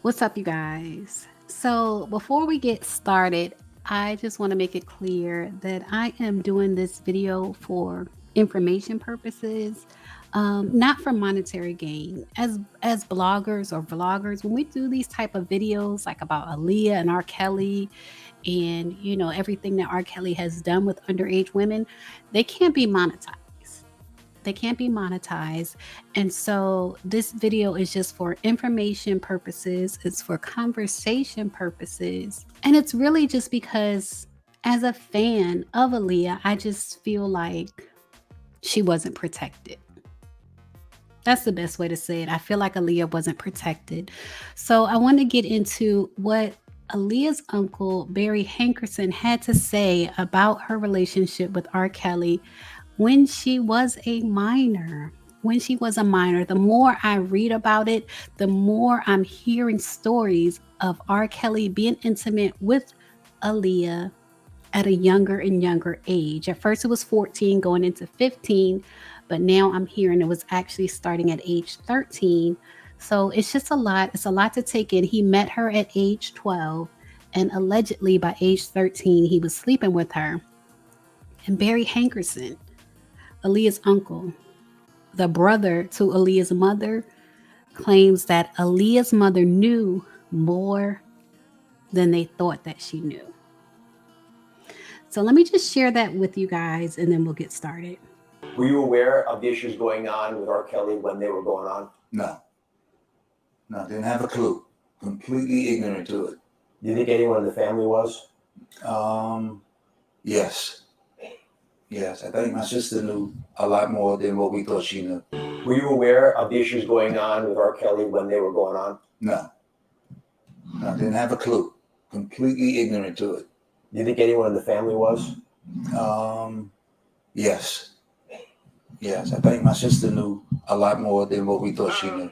What's up, you guys? So, before we get started, I just want to make it clear that I am doing this video for information purposes, not for monetary gain. As bloggers or vloggers, when we do these type of videos, like about Aaliyah and R. Kelly, and everything that R. Kelly has done with underage women, they can't be monetized. They can't be monetized. And so this video is just for information purposes, it's for conversation purposes. And it's really just because as a fan of Aaliyah, I just feel like she wasn't protected. That's the best way to say it. I feel like Aaliyah wasn't protected. So I want to get into what Aaliyah's uncle, Barry Hankerson, had to say about her relationship with R. Kelly when she was a minor. When she was a minor, the more I read about it, the more I'm hearing stories of R. Kelly being intimate with Aaliyah at a younger and younger age. At first it was 14 going into 15, but now I'm hearing it was actually starting at age 13. So it's just a lot. It's a lot to take in. He met her at age 12, and allegedly by age 13, he was sleeping with her. And Barry Hankerson, Aaliyah's uncle, the brother to Aaliyah's mother, claims that Aaliyah's mother knew more than they thought that she knew. So let me just share that with you guys, and then we'll get started. Were you aware of the issues going on with R. Kelly when they were going on? No, didn't have a clue. Completely ignorant to it. Do you think anyone in the family was? Yes. I think my sister knew a lot more than what we thought she knew. Were you aware of the issues going on with R. Kelly when they were going on? No, didn't have a clue. Completely ignorant to it. Do you think anyone in the family was? Yes, I think my sister knew a lot more than what we thought she knew.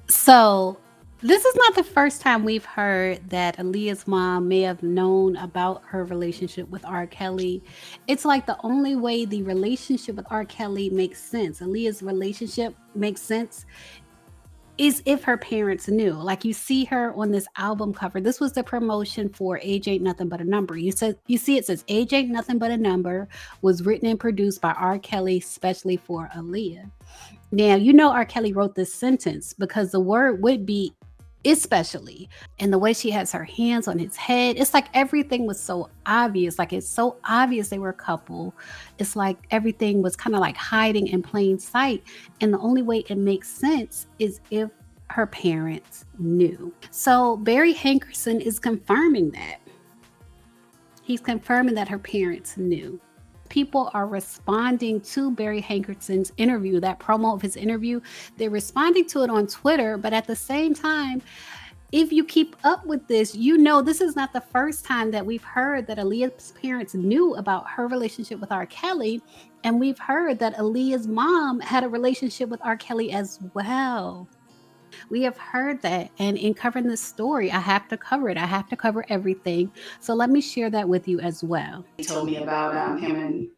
So this is not the first time we've heard that Aaliyah's mom may have known about her relationship with R. Kelly. It's like the only way the relationship with R. Kelly makes sense, Aaliyah's relationship makes sense, is if her parents knew. Like, you see her on this album cover. This was the promotion for Age Ain't Nothing But a Number. You see it says Age Ain't Nothing But a Number, was written and produced by R. Kelly, especially for Aaliyah. Now, R. Kelly wrote this sentence because the word would be especially, and the way she has her hands on his head, it's like everything was so obvious. Like, it's so obvious they were a couple. It's like everything was kind of like hiding in plain sight, and the only way it makes sense is if her parents knew. So Barry Hankerson is confirming that. He's confirming that her parents knew. People are responding to Barry Hankerson's interview, that promo of his interview. They're responding to it on Twitter, but at the same time, if you keep up with this, this is not the first time that we've heard that Aaliyah's parents knew about her relationship with R. Kelly, and we've heard that Aaliyah's mom had a relationship with R. Kelly as well. We have heard that, and in covering this story, I have to cover it. I have to cover everything. So let me share that with you as well. He told me about him and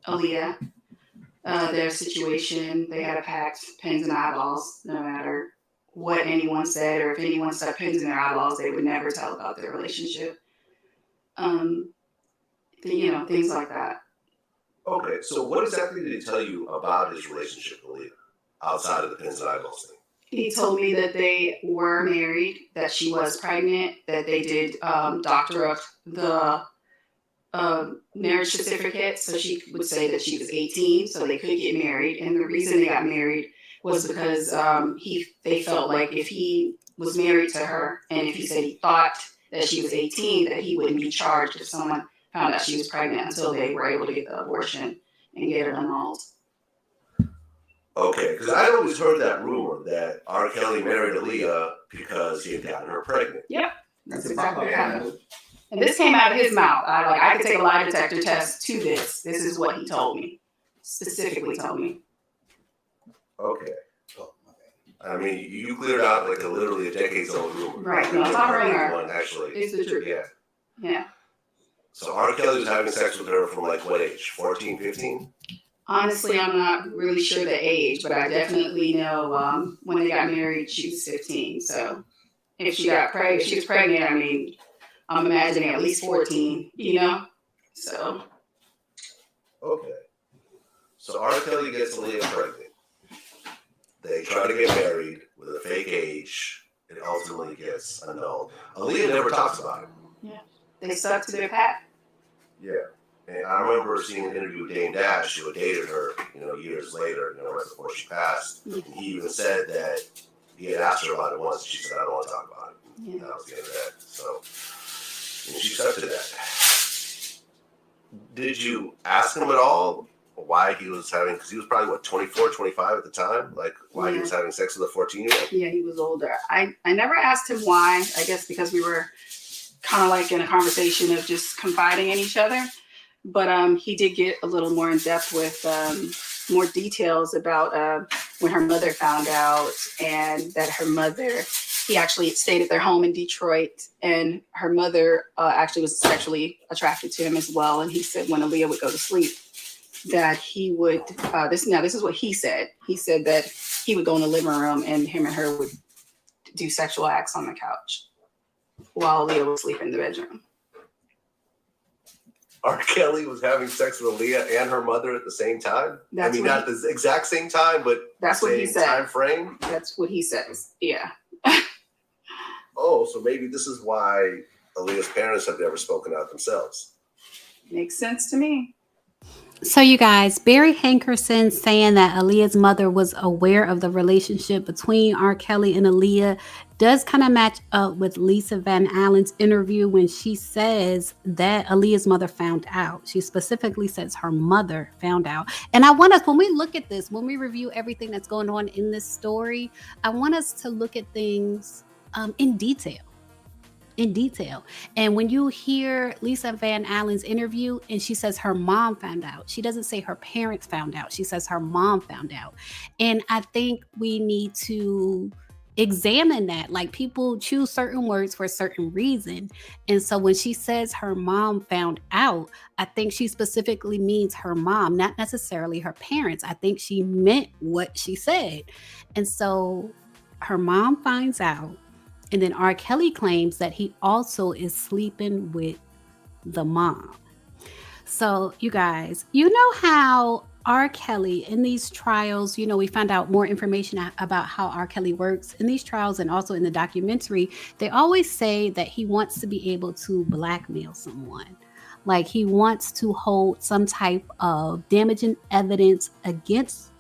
Aaliyah, their situation. They had a pact, pins and eyeballs, no matter what anyone said, or if anyone stuck pins in their eyeballs, they would never tell about their relationship. Things like that. Okay, so what exactly did he tell you about his relationship with Aaliyah, outside of the pins and eyeballs thing? He told me that they were married, that she was pregnant, that they did doctor up the marriage certificate, so she would say that she was 18, so they could get married. And the reason they got married was because they felt like if he was married to her, and if he said he thought that she was 18, that he wouldn't be charged if someone found out she was pregnant until they were able to get the abortion and get it annulled. Okay, because I always heard that rumor that R. Kelly married Aaliyah because he had gotten her pregnant. Yep, that's exactly what happened. And this came out of his mouth. I could take a lie detector test to this. This is what he told me, specifically told me. Okay. I mean, you cleared out like literally a decade's old rumor. Right, no, it's not a rumor. Actually, it's the truth. Yeah. So R. Kelly was having sex with her from like what age? 14, 15? Honestly, I'm not really sure the age, but I definitely know when they got married, she was 15. So if she got pregnant, if she was pregnant, I mean, I'm imagining at least 14, you know? So. Okay. So R. Kelly gets Aaliyah pregnant. They try to get married with a fake age. It ultimately gets annulled. Aaliyah never talks about it. Yeah. They stuck to their pact. Yeah. And I remember seeing an interview with Dame Dash, who had dated her, years later, right before she passed. And he even said that he had asked her about it once. She said, I don't want to talk about it. Yeah. That was the end of that. So she stuck to that. Did you ask him at all why he was having, because he was probably, 24, 25 at the time? Like, why he was having sex with a 14-year-old? Yeah, he was older. I never asked him why. I guess because we were kind of like in a conversation of just confiding in each other. But he did get a little more in depth with more details about when her mother found out, and that her mother, he actually stayed at their home in Detroit, and her mother actually was sexually attracted to him as well. And he said when Aaliyah would go to sleep, that he would, this is what he said. He said that he would go in the living room and him and her would do sexual acts on the couch while Aaliyah would sleep in the bedroom. R. Kelly was having sex with Aaliyah and her mother at the same time? Not the exact same time, but that's the what he same said. Time frame? That's what he says, yeah. Oh, so maybe this is why Aaliyah's parents have never spoken out themselves. Makes sense to me. So you guys, Barry Hankerson saying that Aaliyah's mother was aware of the relationship between R. Kelly and Aaliyah does kind of match up with Lisa Van Allen's interview when she says that Aaliyah's mother found out. She specifically says her mother found out. And I want us, when we look at this, when we review everything that's going on in this story, I want us to look at things in detail. And when you hear Lisa Van Allen's interview and she says her mom found out, she doesn't say her parents found out. She says her mom found out. And I think we need to examine that. Like, people choose certain words for a certain reason. And so when she says her mom found out, I think she specifically means her mom, not necessarily her parents. I think she meant what she said. And so her mom finds out. And then R. Kelly claims that he also is sleeping with the mom. So you guys, you know how R. Kelly in these trials, we found out more information about how R. Kelly works in these trials, and also in the documentary, they always say that he wants to be able to blackmail someone. Like, he wants to hold some type of damaging evidence against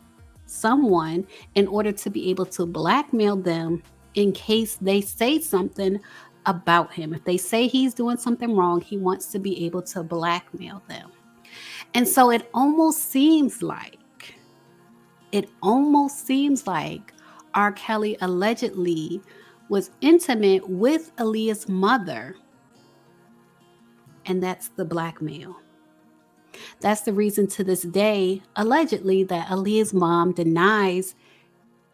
someone in order to be able to blackmail them in case they say something about him. If they say he's doing something wrong, he wants to be able to blackmail them. And so it almost seems like R. Kelly allegedly was intimate with Aaliyah's mother. And that's the blackmail. That's the reason to this day, allegedly, that Aaliyah's mom denies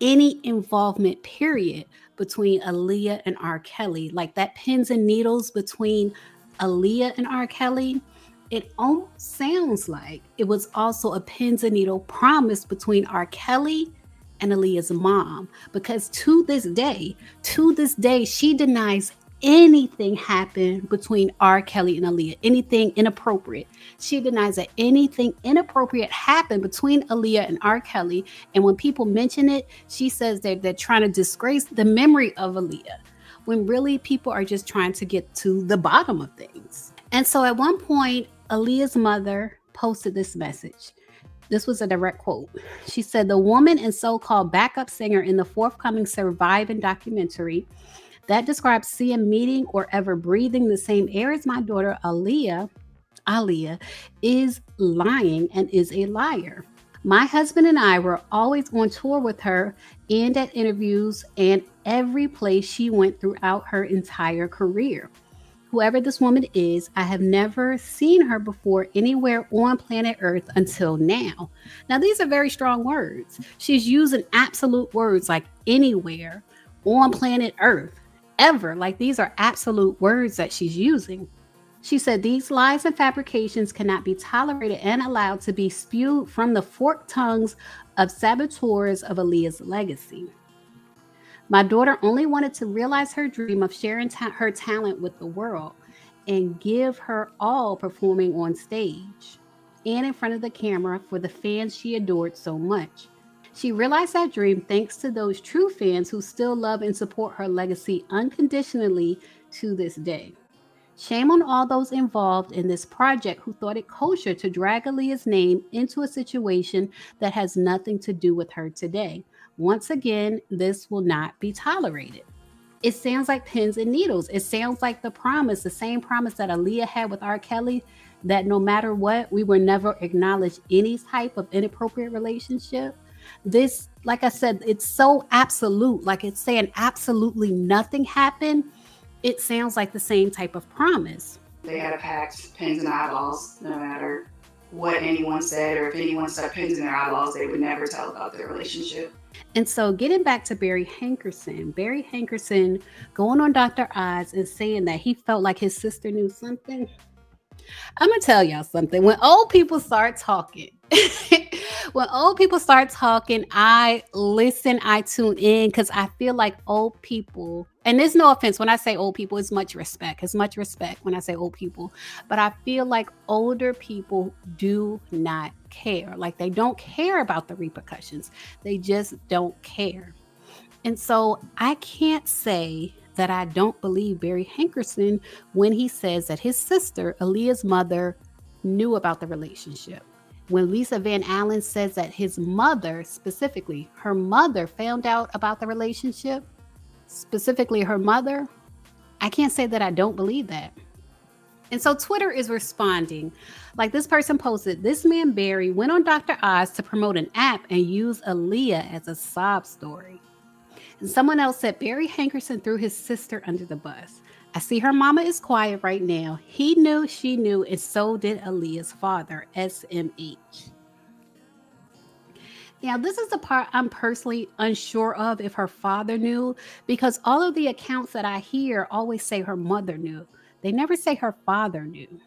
any involvement, period, between Aaliyah and R. Kelly. Like, that pins and needles between Aaliyah and R. Kelly, it almost sounds like it was also a pins and needle promise between R. Kelly and Aaliyah's mom. Because to this day, she denies anything happened between R. Kelly and Aaliyah, anything inappropriate. She denies that anything inappropriate happened between Aaliyah and R. Kelly. And when people mention it, she says they're trying to disgrace the memory of Aaliyah, when really people are just trying to get to the bottom of things. And so at one point, Aaliyah's mother posted this message. This was a direct quote. She said, "The woman and so-called backup singer in the forthcoming Surviving documentary that describes seeing, meeting, or ever breathing the same air as my daughter Aaliyah is lying and is a liar. My husband and I were always on tour with her and at interviews and every place she went throughout her entire career. Whoever this woman is, I have never seen her before anywhere on planet Earth until now." Now, these are very strong words. She's using absolute words like anywhere, on planet Earth, ever. Like, these are absolute words that she's using. She said these lies and fabrications cannot be tolerated and allowed to be spewed from the forked tongues of saboteurs of Aaliyah's legacy. My daughter only wanted to realize her dream of sharing her talent with the world and give her all performing on stage and in front of the camera for the fans she adored so much. She realized that dream thanks to those true fans who still love and support her legacy unconditionally to this day. Shame on all those involved in this project who thought it kosher to drag Aaliyah's name into a situation that has nothing to do with her today. Once again, this will not be tolerated. It sounds like pins and needles. It sounds like the same promise that Aaliyah had with R. Kelly, that no matter what, we will never acknowledge any type of inappropriate relationship. This, like I said, it's so absolute, like it's saying absolutely nothing happened. It sounds like the same type of promise. They had a pact, pins and eyeballs, no matter what anyone said or if anyone stuck pins in their eyeballs, they would never tell about their relationship. And so, getting back to Barry Hankerson going on Dr. Oz and saying that he felt like his sister knew something. I'm gonna tell y'all something. When old people start talking, I listen, I tune in, because I feel like old people, and there's no offense when I say old people, it's much respect. It's much respect when I say old people, but I feel like older people do not care. Like they don't care about the repercussions. They just don't care. And so I can't say that I don't believe Barry Hankerson when he says that his sister, Aaliyah's mother, knew about the relationship. When Lisa Van Allen says that his mother, specifically her mother, found out about the relationship, specifically her mother, I can't say that I don't believe that. And so Twitter is responding. Like this person posted, this man Barry went on Dr. Oz to promote an app and use Aaliyah as a sob story. And someone else said Barry Hankerson threw his sister under the bus. I see her mama is quiet right now. He knew, she knew, and so did Aaliyah's father, SMH. Now, this is the part I'm personally unsure of if her father knew, because all of the accounts that I hear always say her mother knew. They never say her father knew.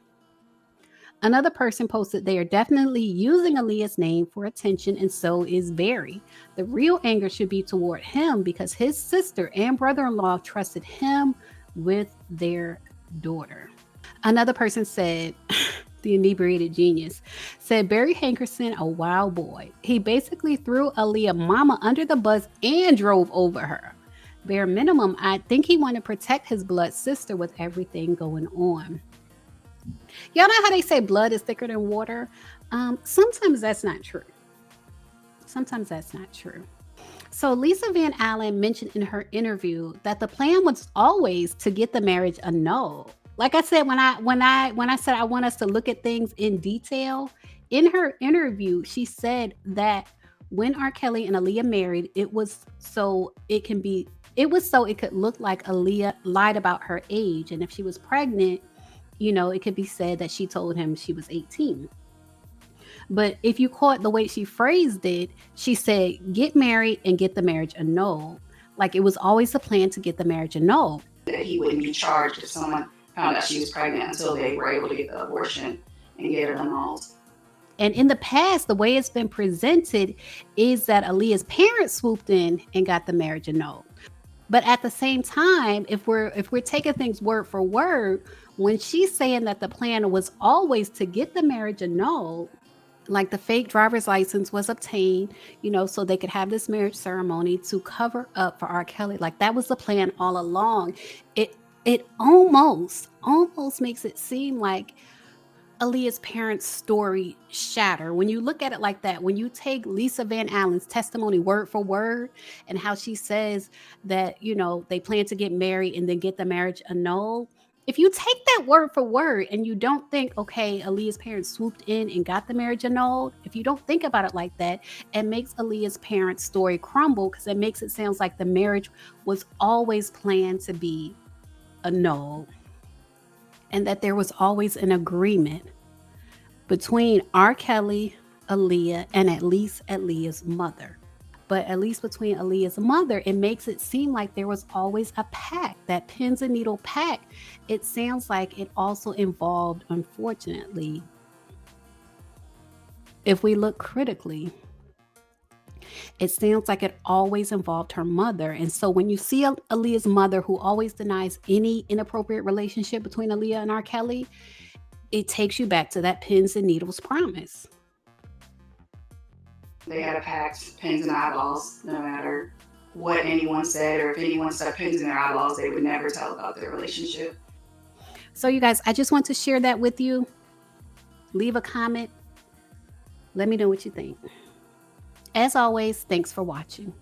Another person posted they are definitely using Aaliyah's name for attention, and so is Barry. The real anger should be toward him because his sister and brother-in-law trusted him with their daughter. Another person said, the inebriated genius, said Barry Hankerson, a wild boy. He basically threw Aaliyah mama under the bus and drove over her. Bare minimum, I think he wanted to protect his blood sister with everything going on. Y'all know how they say blood is thicker than water? Sometimes that's not true. So Lisa Van Allen mentioned in her interview that the plan was always to get the marriage annulled. Like I said, when I said I want us to look at things in detail, in her interview, she said that when R. Kelly and Aaliyah married, it was so it could look like Aaliyah lied about her age, and if she was pregnant, it could be said that she told him she was 18. But if you caught the way she phrased it, she said, get married and get the marriage annulled. Like it was always the plan to get the marriage annulled. That he wouldn't be charged if someone found out she was pregnant until they were able to get the abortion and get it annulled. And in the past, the way it's been presented is that Aaliyah's parents swooped in and got the marriage annulled. But at the same time, if we're taking things word for word, when she's saying that the plan was always to get the marriage annulled, like the fake driver's license was obtained, so they could have this marriage ceremony to cover up for R. Kelly. Like that was the plan all along. It almost makes it seem like Aaliyah's parents' story shatter. When you look at it like that, when you take Lisa Van Allen's testimony word for word and how she says that, they plan to get married and then get the marriage annulled. If you take that word for word and you don't think, okay, Aaliyah's parents swooped in and got the marriage annulled, if you don't think about it like that, it makes Aaliyah's parents' story crumble because it makes it sound like the marriage was always planned to be annulled. And that there was always an agreement between R. Kelly, Aaliyah, and at least Aaliyah's mother. But at least between Aaliyah's mother, it makes it seem like there was always a pact, that pins and needle pact. It sounds like it also involved, unfortunately, if we look critically, It sounds like it always involved her mother. And so when you see Aaliyah's mother, who always denies any inappropriate relationship between Aaliyah and R. Kelly, it takes you back to that pins and needles promise. They had a pact, pins and eyeballs, no matter what anyone said, or if anyone stuck pins in their eyeballs, they would never tell about their relationship. So you guys, I just want to share that with you. Leave a comment. Let me know what you think. As always, thanks for watching.